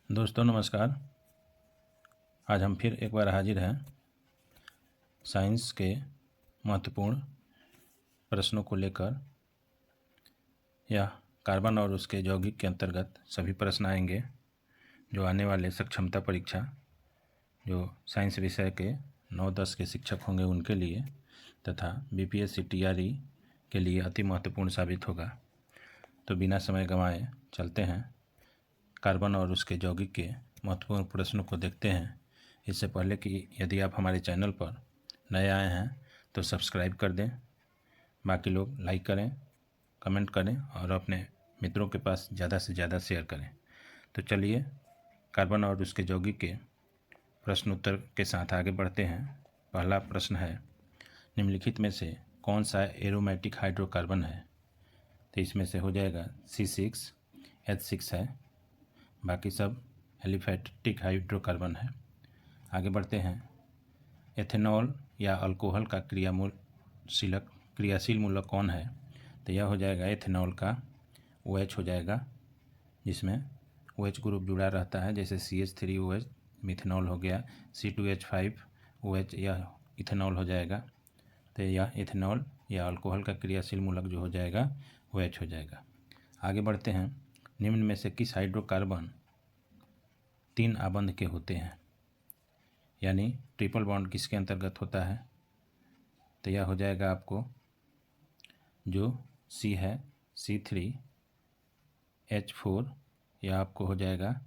दोस्तों नमस्कार। आज हम फिर एक बार हाजिर हैं साइंस के महत्वपूर्ण प्रश्नों को लेकर। यह कार्बन और उसके यौगिक के अंतर्गत सभी प्रश्न आएंगे जो आने वाले सक्षमता परीक्षा जो साइंस विषय के 9-10 के शिक्षक होंगे उनके लिए तथा बीपीएससी टीआरई के लिए अति महत्वपूर्ण साबित होगा। तो बिना समय गंवाए चलते हैं कार्बन और उसके यौगिक के महत्वपूर्ण प्रश्नों को देखते हैं। इससे पहले कि यदि आप हमारे चैनल पर नए आए हैं तो सब्सक्राइब कर दें, बाकी लोग लाइक करें, कमेंट करें और अपने मित्रों के पास ज़्यादा से ज़्यादा शेयर करें। तो चलिए कार्बन और उसके यौगिक के प्रश्न उत्तर के साथ आगे बढ़ते हैं। पहला प्रश्न है, निम्नलिखित में से कौन सा एरोमेटिक हाइड्रोकार्बन है? तो इसमें से हो जाएगा C6H6 है, बाकी सब एलिफेटिक हाइड्रोकार्बन है। आगे बढ़ते हैं, एथेनॉल या अल्कोहल का क्रियाशील मूलक कौन है? तो यह हो जाएगा एथेनॉल का OH हो जाएगा, जिसमें OH ग्रुप जुड़ा रहता है, जैसे CH3OH मिथेनॉल हो गया, C2H5OH यह इथेनॉल हो जाएगा। तो यह एथेनॉल या अल्कोहल का क्रियाशील मूलक जो हो जाएगा OH हो जाएगा। आगे बढ़ते हैं, निम्न में से किस हाइड्रोकार्बन 3 आबंध के होते हैं? यानी ट्रिपल बॉन्ड किसके अंतर्गत होता है? तो यह हो जाएगा आपको जो C है C3H4, यह आपको हो जाएगा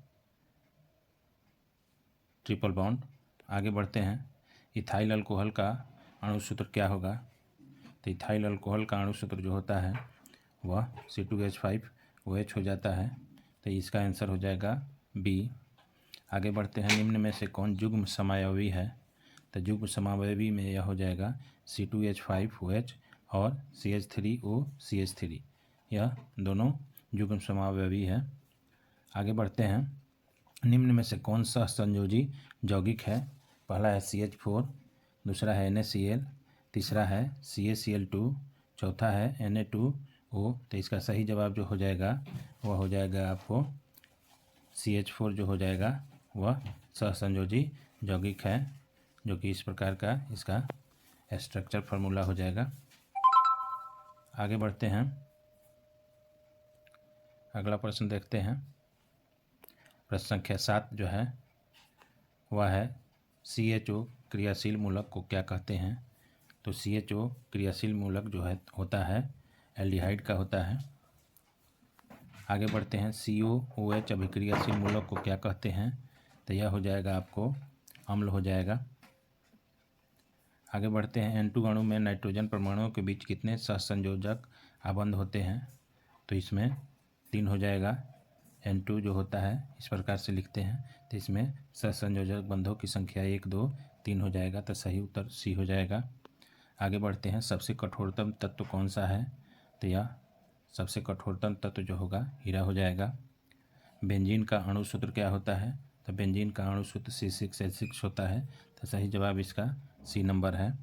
ट्रिपल बॉन्ड। आगे बढ़ते हैं, इथाइल अल्कोहल का अणु सूत्र क्या होगा? तो इथाइल अल्कोहल का अणु सूत्र जो होता है वह C2H5OH हो जाता है। तो इसका आंसर हो जाएगा B। आगे बढ़ते हैं, निम्न में से कौन युग्म समावयवी है? तो युग्म समावयवी में यह हो जाएगा C2H5OH और CH3OCH3, यह दोनों युग्म समावयवी है। आगे बढ़ते हैं, निम्न में से कौन सा संयोजी यौगिक है? पहला है CH4, दूसरा है NaCl, तीसरा है CaCl2, चौथा है Na2O। तो इसका सही जवाब जो हो जाएगा वह हो जाएगा आपको CH4 जो हो जाएगा वह सहसंयोजी यौगिक है, जो कि इस प्रकार का इसका स्ट्रक्चर फार्मूला हो जाएगा। आगे बढ़ते हैं, अगला प्रश्न देखते हैं। प्रश्न संख्या 7 जो है वह है CHO क्रियाशील मूलक को क्या कहते हैं? तो CHO क्रियाशील मूलक जो है होता है एल्डिहाइड का होता है। आगे बढ़ते हैं, COOH अभिक्रियाशील मूलक को क्या कहते हैं? तो यह हो जाएगा आपको अम्ल हो जाएगा। आगे बढ़ते हैं, N2 अणु में नाइट्रोजन परमाणुओं के बीच कितने सहसंयोजक आबंध होते हैं? तो इसमें 3 हो जाएगा। N2 जो होता है इस प्रकार से लिखते हैं, तो इसमें सहसंयोजक बंधों की संख्या 1, 2, 3 हो जाएगा। तो सही उत्तर C हो जाएगा। आगे बढ़ते हैं, सबसे कठोरतम तत्व कौन सा है? तो यह सबसे कठोरतम तत्व जो होगा हीरा हो जाएगा। बेंजीन का अणु सूत्र क्या होता है? तो बेंजीन का अणु सूत्र C6H6 होता है। तो सही जवाब इसका C नंबर है।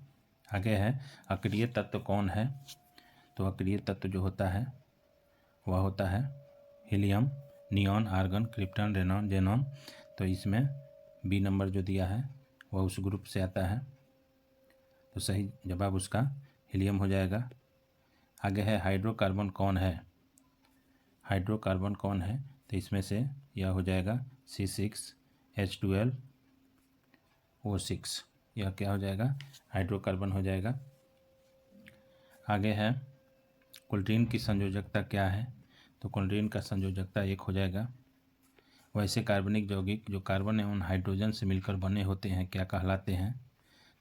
आगे है, अक्रिय तत्व कौन है? तो अक्रिय तत्व जो होता है वह होता है helium, neon, argon, krypton, radon, xenon. तो इसमें B नंबर जो दिया है वह उस ग्रुप से आता है। तो सही जवाब उसका हीलियम हो जाएगा। आगे है, हाइड्रोकार्बन कौन है? हाइड्रोकार्बन कौन है? तो इसमें से यह हो जाएगा C6H12O6, यह क्या हो जाएगा? हाइड्रोकार्बन हो जाएगा। आगे है, क्लोरीन की संयोजकता क्या है? तो क्लोरीन का संयोजकता 1 हो जाएगा। वैसे कार्बनिक यौगिक जो कार्बन एवं हाइड्रोजन से मिलकर बने होते हैं क्या कहलाते हैं?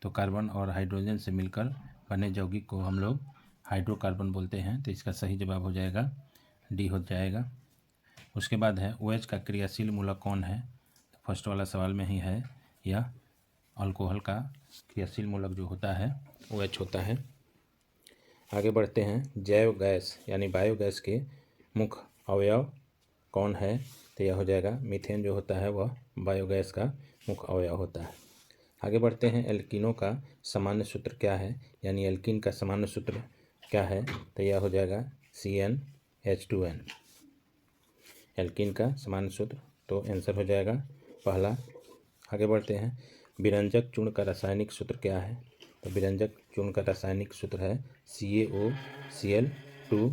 तो कार्बन और हाइड्रोजन से मिलकर बने यौगिक को हम लोग हाइड्रोकार्बन बोलते हैं। तो इसका सही जवाब हो जाएगा D हो जाएगा। उसके बाद है, OH का क्रियाशील मूलक कौन है? तो फर्स्ट वाला सवाल में ही है, यह अल्कोहल का क्रियाशील मूलक जो होता है OH होता है। आगे बढ़ते हैं, जैव गैस यानी बायोगैस के मुख्य अवयव कौन है? तो यह हो जाएगा मीथेन जो होता है वह बायोगैस का मुख्य अवयव होता है। आगे बढ़ते हैं, एल्कीनों का सामान्य सूत्र क्या है? यानी एल्कीन का सामान्य सूत्र क्या है? तो यह हो जाएगा CnH2n, एल्कीन का सामान्य सूत्र। तो आंसर हो जाएगा पहला। आगे बढ़ते हैं, विरंजक चूर्ण का रासायनिक सूत्र क्या है? तो विरंजक चूर्ण का रासायनिक सूत्र है CaOCl2,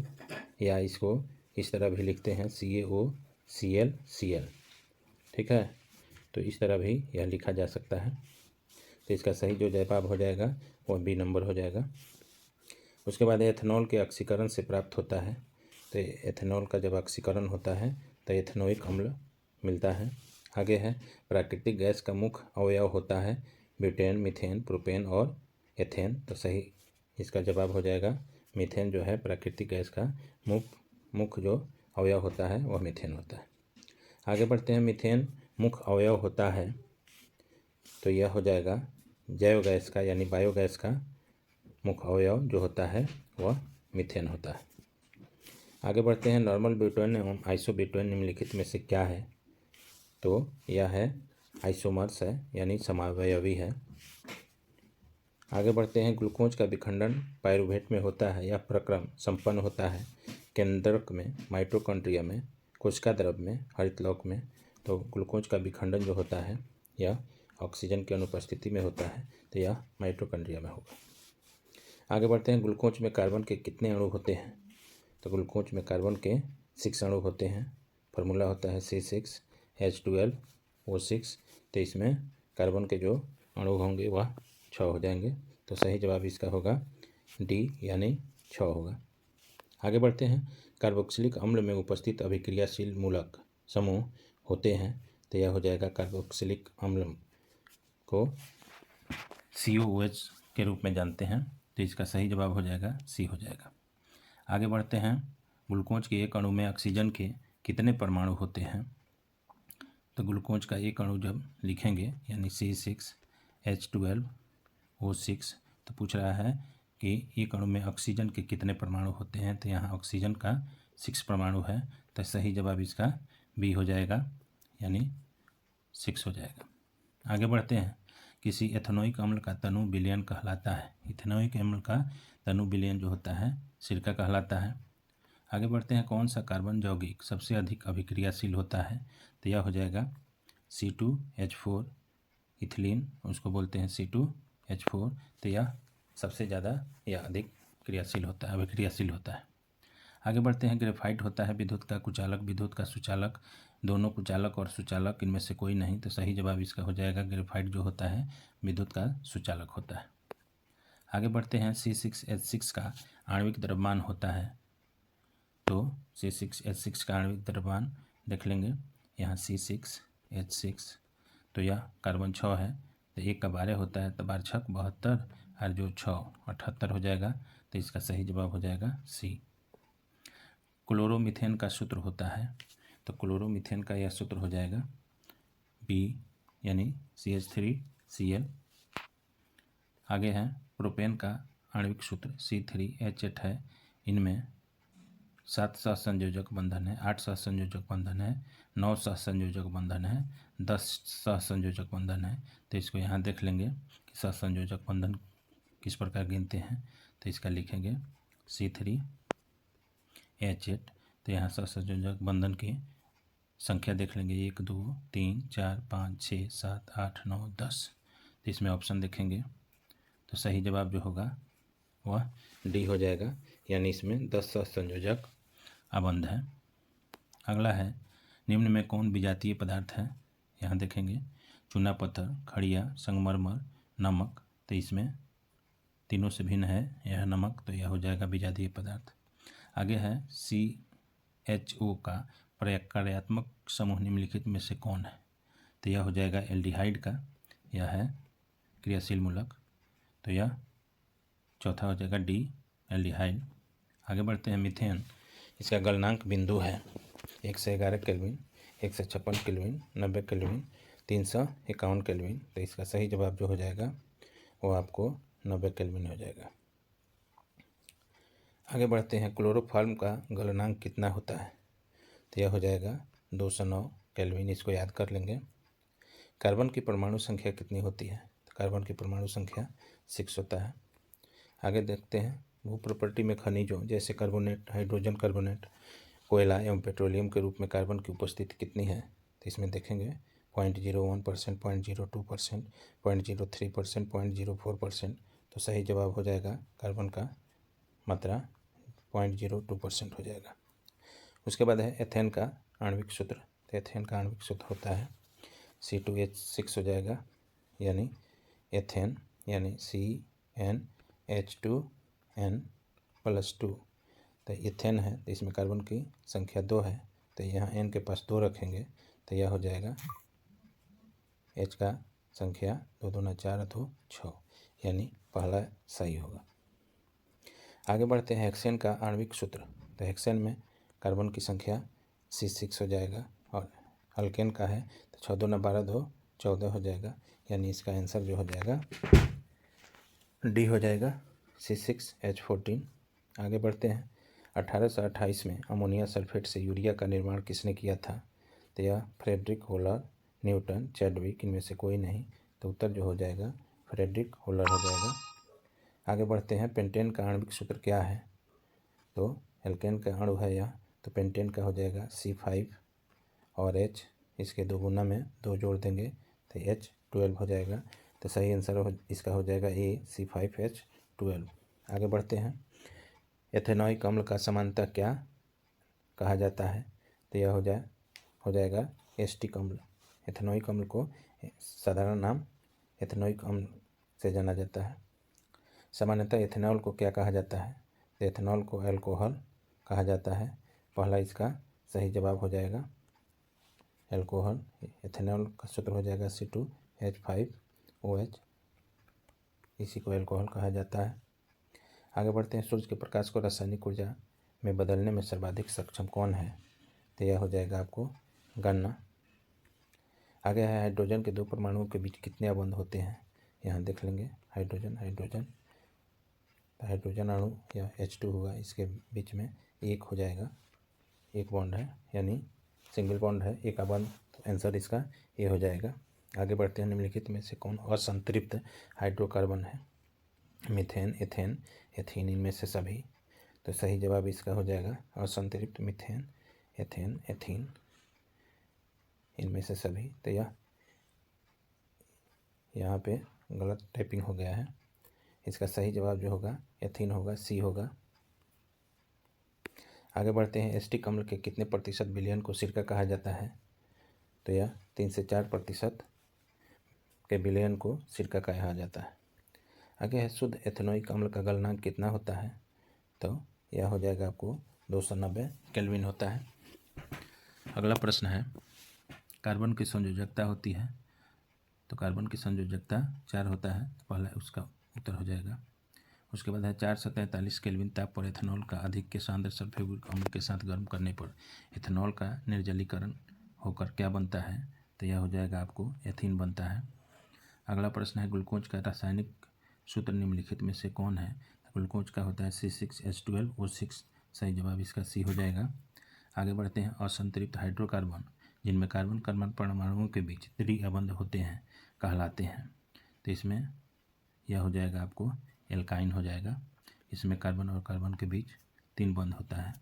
या इसको इस तरह भी लिखते हैं CaOClCl। ठीक है, तो इस तरह भी यह लिखा जा सकता है। तो इसका सही जो जवाब हो जाएगा वह बी नंबर हो जाएगा। उसके बाद एथेनॉल के ऑक्सीकरण से प्राप्त होता है। तो एथेनॉल का जब ऑक्सीकरण होता है तो एथेनोइक अम्ल मिलता है। आगे है, प्राकृतिक गैस का मुख्य अवयव होता है ब्यूटेन, मीथेन, प्रोपेन और एथेन। तो सही इसका जवाब हो जाएगा मीथेन जो है प्राकृतिक गैस का मुख्य जो अवयव होता है वह मीथेन होता है। आगे बढ़ते हैं, मीथेन मुख्य अवयव होता है तो यह हो जाएगा जैव गैस का यानी बायोगैस का मुख्य अवयव जो होता है वह मीथेन होता है। आगे बढ़ते हैं, नॉर्मल ब्यूटेन एवं आइसोब्यूटेन निम्नलिखित में से क्या है? तो यह है आइसोमर्स है यानी समावयवी है। आगे बढ़ते हैं, ग्लूकोज का विखंडन पायरुवेट में होता है। यह प्रक्रम संपन्न होता है केंद्रक में, माइटोकॉन्ड्रिया में, कोशिका द्रव में, हरितलौक में। तो ग्लूकोज का विखंडन जो होता है यह ऑक्सीजन की अनुपस्थिति में होता है, तो यह माइटोकॉन्ड्रिया में होगा। आगे बढ़ते हैं, ग्लूकोज में कार्बन के कितने अणु होते हैं? तो ग्लूकोज में कार्बन के 6 अणु होते हैं। फार्मूला होता है C6H12O6। तो इसमें कार्बन के जो अणु होंगे वह 6 हो जाएंगे। तो सही जवाब इसका होगा डी यानी 6 होगा। आगे बढ़ते हैं, कार्बोक्सिलिक अम्ल में उपस्थित अभिक्रियाशील मूलक समूह होते हैं। तो यह हो जाएगा कार्बोक्सिलिक अम्ल को COOH के रूप में जानते हैं। तो इसका सही जवाब हो जाएगा सी हो जाएगा। आगे बढ़ते हैं, ग्लूकोज के एक अणु में ऑक्सीजन के कितने परमाणु होते हैं? तो ग्लूकोज का एक अणु जब लिखेंगे यानी C6H12O6, तो पूछ रहा है कि एक अणु में ऑक्सीजन के कितने परमाणु होते हैं। तो यहाँ ऑक्सीजन का 6 परमाणु है। तो सही जवाब इसका बी हो जाएगा यानी 6 हो जाएगा। आगे बढ़ते हैं, किसी एथेनोइक अम्ल का तनु विलयन कहलाता है। इथेनोइक अम्ल का तनु विलयन जो होता है सिरका कहलाता है। आगे बढ़ते हैं, कौन सा कार्बन यौगिक सबसे अधिक अभिक्रियाशील होता है? तो यह हो जाएगा C2H4 इथिलीन, उसको बोलते हैं C2H4। तो यह सबसे ज़्यादा या अधिक क्रियाशील होता है, अभिक्रियाशील होता है। आगे बढ़ते हैं, ग्रेफाइट होता है विद्युत का कुचालक, विद्युत का सुचालक, दोनों कुचालक और सुचालक इनमें से कोई नहीं। तो सही जवाब इसका हो जाएगा ग्रेफाइट जो होता है विद्युत का सुचालक होता है। आगे बढ़ते हैं, C6H6 का आणविक द्रव्यमान होता है। तो C6H6 का आणविक द्रव्यमान देख लेंगे, यहाँ C6H6 तो यह कार्बन 6 है। तो 1 का 12 होता है, तो 12 6 72 और जो 6 78 हो जाएगा। तो इसका सही जवाब हो जाएगा सी। क्लोरोमीथेन का सूत्र होता है। तो क्लोरोमीथेन का यह सूत्र हो जाएगा बी यानी CH3Cl। आगे है, प्रोपेन का आणविक सूत्र C3H8 है। इनमें 7 सहसंयोजक बंधन है, 8 सहसंयोजक बंधन है, 9 सहसंयोजक बंधन है, 10 सहसंयोजक बंधन है। तो इसको यहाँ देख लेंगे कि सहसंयोजक बंधन किस प्रकार गिनते हैं। तो इसका लिखेंगे C3H8। तो यहाँ सहसंयोजक बंधन की संख्या देख लेंगे 1 2 3 4 5 6 7 8 9 10। तो इसमें ऑप्शन देखेंगे तो सही जवाब जो होगा वह डी हो जाएगा, यानी इसमें 10 सहसंयोजक अबंध है। अगला है, निम्न में कौन विजातीय पदार्थ है? यहाँ देखेंगे चूना पत्थर, खड़िया, संगमरमर, नमक। तो इसमें तीनों से भिन्न है यह नमक, तो यह हो जाएगा विजातीय पदार्थ। आगे है, CHO का कार्यात्मक समूह निम्नलिखित में से कौन है? तो यह हो जाएगा एल्डिहाइड का, यह है क्रियाशील मूलक। तो यह चौथा हो जाएगा डी एल्डिहाइड। आगे बढ़ते हैं, मीथेन इसका गलनांक बिंदु है 111 केल्विन, 156 केल्विन, 90 केल्विन, 351 केल्विन। तो इसका सही जवाब जो हो जाएगा वो आपको 90 केल्विन हो जाएगा। आगे बढ़ते हैं, क्लोरोफॉर्म का गलनांक कितना होता है? तो यह हो जाएगा 209 केल्विन, इसको याद कर लेंगे। कार्बन की परमाणु संख्या कितनी होती है? तो कार्बन की परमाणु संख्या 6 होता है। आगे देखते हैं, भू प्रॉपर्टी में खनिजों जैसे कार्बोनेट, हाइड्रोजन कार्बोनेट, कोयला एवं पेट्रोलियम के रूप में कार्बन की उपस्थिति कितनी है? तो इसमें देखेंगे 0.01%, 0.02%, 0.03%, 0.04%। तो सही जवाब हो जाएगा कार्बन का मात्रा 0.02% हो जाएगा। उसके बाद है एथेन का आणविक सूत्र। तो एथेन का आणविक सूत्र होता है C2H6 हो जाएगा, यानी एथेन यानी CnH2n+2। तो एथेन है तो इसमें कार्बन की संख्या 2 है, तो यहाँ n के पास 2 रखेंगे तो यह हो जाएगा H का संख्या 2 दूना 4 2 6, यानी पहला सही होगा। आगे बढ़ते हैं हेक्सेन का आणविक सूत्र। तो हेक्सेन में कार्बन की संख्या C6 हो जाएगा और अल्केन का है तो 6 दूना 12 2 14 हो जाएगा, यानी इसका आंसर जो हो जाएगा डी हो जाएगा C6H14। आगे बढ़ते हैं 1828 में अमोनिया सल्फेट से यूरिया का निर्माण किसने किया था? तो यह फ्रेडरिक होलर, न्यूटन, चैडविक, इनमें से कोई नहीं। तो उत्तर जो हो जाएगा फ्रेडरिक होलर हो जाएगा। आगे बढ़ते हैं पेंटेन का आणविक सूत्र क्या है? तो एल्केन का अणु है यह, तो पेंटेन का हो जाएगा C5 और H इसके 2 गुना में 2 जोड़ देंगे तो H12 हो जाएगा। तो सही आंसर इसका हो जाएगा A C5H12। आगे बढ़ते हैं एथेनॉइक अम्ल का समानता क्या कहा जाता है? तो यह हो जाएगा एस्टिक अम्ल। एथेनॉइक अम्ल को साधारण नाम एथेनॉइक अम्ल से जाना जाता है। सामान्यतः एथेनॉल को क्या कहा जाता है? तो एथेनॉल को अल्कोहल कहा जाता है। पहला इसका सही जवाब हो जाएगा अल्कोहल। एथेनॉल का सूत्र हो जाएगा C2H5OH, इसी को अल्कोहल कहा जाता है। आगे बढ़ते हैं सूर्य के प्रकाश को रासायनिक ऊर्जा में बदलने में सर्वाधिक सक्षम कौन है? तो यह हो जाएगा आपको गन्ना। आगे है हाइड्रोजन के 2 परमाणुओं के बीच कितने अबंध होते हैं? यहाँ देख लेंगे हाइड्रोजन तो हाइड्रोजन अणु या H2 होगा, इसके बीच में एक हो जाएगा, एक बॉन्ड है, यानी सिंगल बॉन्ड है, एक अबंध। तो आंसर इसका ये हो जाएगा। आगे बढ़ते हैं निम्नलिखित में से कौन असंतृप्त हाइड्रोकार्बन है? मीथेन, एथेन, एथीन, इनमें से सभी। तो सही जवाब इसका हो जाएगा असंतृप्त मीथेन, एथेन, एथीन, इनमें से सभी। तो यह यहाँ पे गलत टाइपिंग हो गया है, इसका सही जवाब जो होगा एथीन होगा, सी होगा। आगे बढ़ते हैं एस्टिक अम्ल के कितने प्रतिशत विलयन को सिरका कहा जाता है? तो यह 3 से 4% के विलयन को सिरका कहा जाता है। आगे है शुद्ध एथेनोइक अम्ल का गलनांक कितना होता है? तो यह हो जाएगा आपको 290 केल्विन होता है। अगला प्रश्न है कार्बन की संयोजकता होती है, तो कार्बन की संयोजकता 4 होता है, तो पहला उसका उत्तर हो जाएगा। उसके बाद है 443 केल्विन ताप पर एथेनॉल का अधिक के सांद्र सल्फ्यूरिक अम्ल के साथ गर्म करने पर एथेनॉल का निर्जलीकरण होकर क्या बनता है? तो यह हो जाएगा आपको एथीन बनता है। अगला प्रश्न है ग्लूकोज का रासायनिक सूत्र निम्नलिखित में से कौन है? ग्लूकोज का होता है C6H12O6, सही जवाब इसका सी हो जाएगा। आगे बढ़ते हैं असंतृप्त हाइड्रोकार्बन जिनमें कार्बन कार्बन परमाणुओं के बीच त्रिअबंध होते हैं कहलाते हैं। तो इसमें यह हो जाएगा आपको एल्काइन हो जाएगा, इसमें कार्बन और कार्बन के बीच 3 बंध होता है।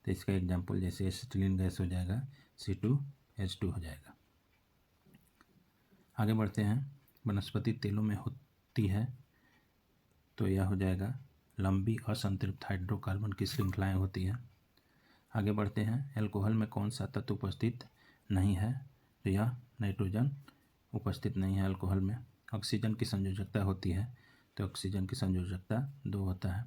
तो इसका एग्जाम्पल जैसे एसिटिलीन गैस हो जाएगा C2H2 हो जाएगा। आगे बढ़ते हैं वनस्पति तेलों में होती है, तो यह हो जाएगा लंबी असंतृप्त हाइड्रोकार्बन की श्रृंखलाएं होती हैं। आगे बढ़ते हैं एल्कोहल में कौन सा तत्व उपस्थित नहीं है? तो यह नाइट्रोजन उपस्थित नहीं है अल्कोहल में। ऑक्सीजन की संयोजकता होती है, तो ऑक्सीजन की संयोजकता 2 होता है।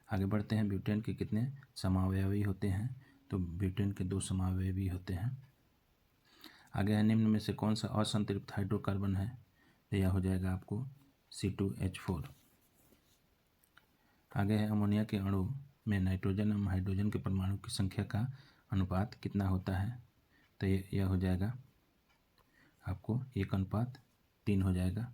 आगे बढ़ते हैं ब्यूटेन के कितने समावयवी होते हैं? तो ब्यूटेन के 2 समावयवी होते हैं। आगे है निम्न में से कौन सा असंतृप्त हाइड्रोकार्बन है? तो यह हो जाएगा आपको C2H4। आगे है अमोनिया के अणु में नाइट्रोजन एवं हाइड्रोजन के परमाणु की संख्या का अनुपात कितना होता है? तो यह हो जाएगा आपको 1:3 हो जाएगा।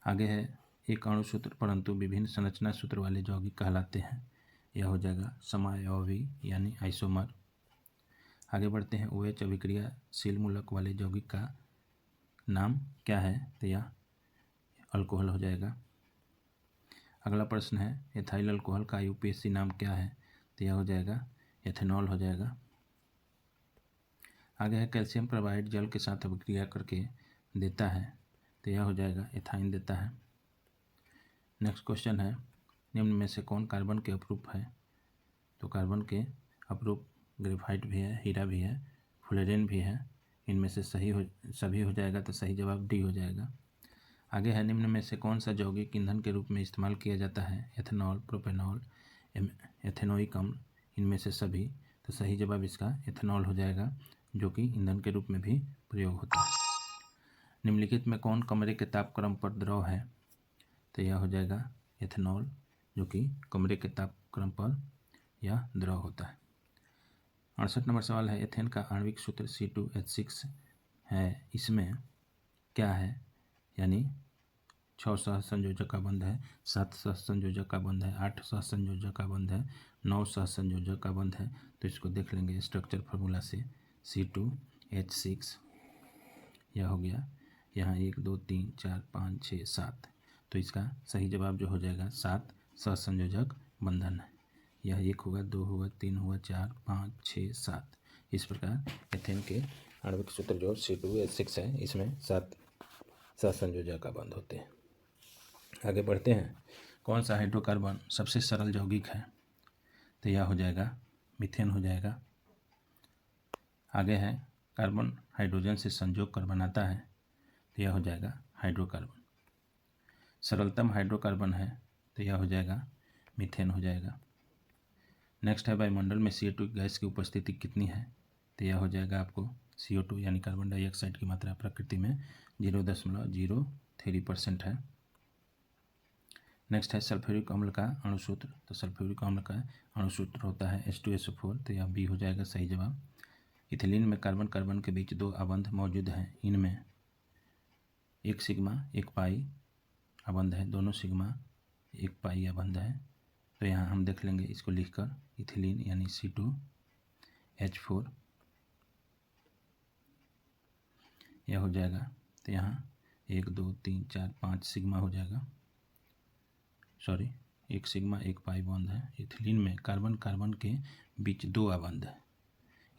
आगे है एक अणु सूत्र परंतु विभिन्न संरचना सूत्र वाले यौगिक कहलाते हैं, यह हो जाएगा समावयवी यानी आइसोमर। आगे बढ़ते हैं OH अभिक्रियाशील मूलक वाले यौगिक का नाम क्या है? तो यह अल्कोहल हो जाएगा। अगला प्रश्न है एथाइल अल्कोहल का IUPAC नाम क्या है? तो यह हो जाएगा एथेनॉल हो जाएगा। आगे है कैल्शियम क्लोराइड जल के साथ अभिक्रिया करके देता है, तो यह हो जाएगा एथाइन देता है। नेक्स्ट क्वेश्चन है निम्न में से कौन कार्बन के अपरूप है, तो कार्बन के अपरूप ग्रेफाइट भी है, हीरा भी है, फ्लोरीन भी है। इनमें से सभी हो जाएगा, तो सही जवाब डी हो जाएगा। आगे है निम्न में से कौन सा यौगिक ईंधन के रूप में इस्तेमाल किया जाता है, एथेनॉल, प्रोपेनॉल, एथेनोइक अम्ल, इनमें से सभी, तो सही जवाब इसका एथेनॉल हो जाएगा, जो कि ईंधन के रूप में भी प्रयोग होता है। निम्नलिखित में कौन कमरे के तापक्रम पर द्रव है, तो यह हो जाएगा एथेनॉल, जो कि कमरे के तापक्रम पर यह द्रव होता है। 68 नंबर सवाल है एथेन का आणविक सूत्र C2H6 है, इसमें क्या है, यानी 6 सहसंयोजक का बंध है, 7 सहसंयोजक का बंध है, 8 सहसंयोजक का बंध है, 9 सहसंयोजक का बंध है। तो इसको देख लेंगे स्ट्रक्चर फार्मूला से। C2H6 यह हो गया, यहाँ 1 2 3 4 5 6 7, तो इसका सही जवाब जो हो जाएगा 7 सहसंयोजक बंधन है। यह 1 होगा, 2 होगा, 3 होगा, 4 5 6 7। इस प्रकार एथेन के आणविक सूत्र जो C2H6 है, इसमें 7 सहसंयोजक का बंध होते हैं। आगे बढ़ते हैं। कौन सा हाइड्रोकार्बन सबसे सरल यौगिक है, तो यह हो जाएगा मीथेन हो जाएगा। आगे है कार्बन हाइड्रोजन से संयोग कर बनाता है, तो यह हो जाएगा हाइड्रोकार्बन। सरलतम हाइड्रोकार्बन है, तो यह हो जाएगा मीथेन हो जाएगा। नेक्स्ट है वायुमंडल में CO2 गैस की उपस्थिति कितनी है, तो यह हो जाएगा आपको CO2 यानी कार्बन डाइऑक्साइड की मात्रा प्रकृति में 0.03% है। नेक्स्ट है सल्फ्यूरिक अम्ल का अणुसूत्र, तो सल्फ्यूरिक अम्ल का अणुसूत्र होता है H2SO4, तो यह बी हो जाएगा सही जवाब। इथिलीन में कार्बन कार्बन के बीच 2 आबंध मौजूद हैं, इनमें एक सिग्मा एक पाई आबंध है, दोनों सिग्मा एक पाई आबंध है। तो यहाँ हम देख लेंगे इसको लिखकर, इथिलीन यानी C2H4 यह हो जाएगा, तो यहाँ 1 2 3 4 5 सिग्मा हो जाएगा, सॉरी एक सिग्मा एक पाई बॉन्ड है। इथिलीन में कार्बन कार्बन के बीच 2 आबंध है,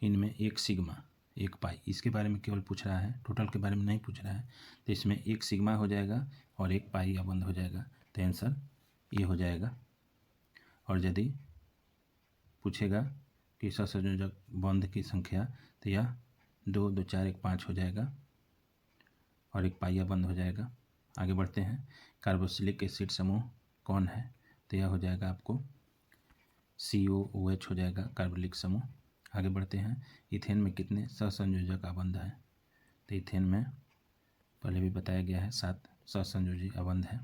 इनमें एक सिग्मा एक पाई, इसके बारे में केवल पूछ रहा है, टोटल के बारे में नहीं पूछ रहा है। तो इसमें एक सिग्मा हो जाएगा और एक पाई आबंध हो जाएगा, तो आंसर ये हो जाएगा। और यदि पूछेगा कि सहसंयोजक बॉन्ड की संख्या, तो यह 2 2 4 1 5 हो जाएगा और एक पाई आबंध हो जाएगा। आगे बढ़ते हैं। कार्बोक्सिलिक एसिड समूह कौन है, तो यह हो जाएगा आपको COOH हो जाएगा कार्बोक्सिलिक समूह। आगे बढ़ते हैं। इथेन में कितने सहसंयोजक आबंध है, तो इथेन में पहले भी बताया गया है 7 सहसंयोजी आबंध है।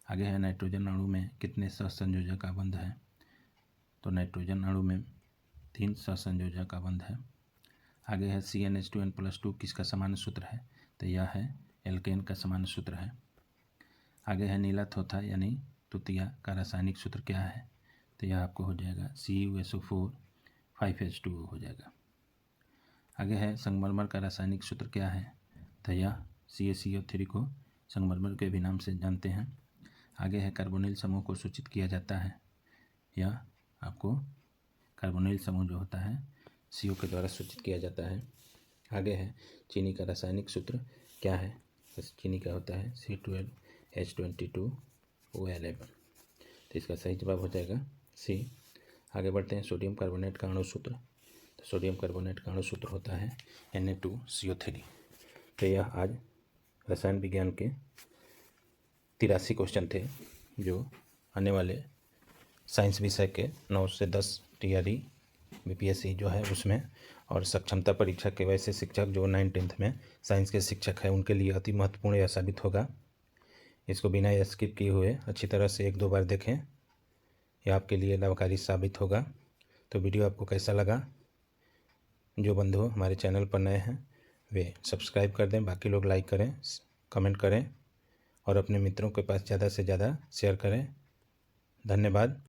आगे है नाइट्रोजन अणु में कितने सहसंयोजक आबंध है, तो नाइट्रोजन अणु में 3 सहसंयोजक आबंध है। आगे है CnH2n+2 किसका सामान्य सूत्र है, तो यह है एल्केन का सामान्य सूत्र है। आगे है नीला थोथा यानी तुतिया का रासायनिक सूत्र क्या है, तो यह आपको हो जाएगा CuSO4 5H2O हो जाएगा। आगे है संगमरमर का रासायनिक सूत्र क्या है, तो यह CaCO3 को संगमरमर के भी नाम से जानते हैं। आगे है कार्बोनिल समूह को सूचित किया जाता है, यह आपको कार्बोनिल समूह जो होता है CO के द्वारा सूचित किया जाता है। आगे है चीनी का रासायनिक सूत्र क्या है, तो चीनी का होता है C12H22O11, तो इसका सही जवाब हो जाएगा C। आगे बढ़ते हैं। सोडियम कार्बोनेट का अणुसूत्र, तो सोडियम कार्बोनेट का अणुसूत्र होता है Na2CO3। तो यह आज रसायन विज्ञान के 83 क्वेश्चन थे, जो आने वाले साइंस विषय के 9 से 10 TRE BPSC जो है उसमें, और सक्षमता परीक्षा के वैसे शिक्षक जो 9th में साइंस के शिक्षक हैं उनके लिए अति महत्वपूर्ण यह साबित होगा। इसको बिना स्किप किए हुए अच्छी तरह से 1-2 बार देखें, यह आपके लिए लाभकारी साबित होगा। तो वीडियो आपको कैसा लगा, जो बंधु हमारे चैनल पर नए हैं वे सब्सक्राइब कर दें, बाकी लोग लाइक करें, कमेंट करें और अपने मित्रों के पास ज़्यादा से ज़्यादा शेयर करें। धन्यवाद।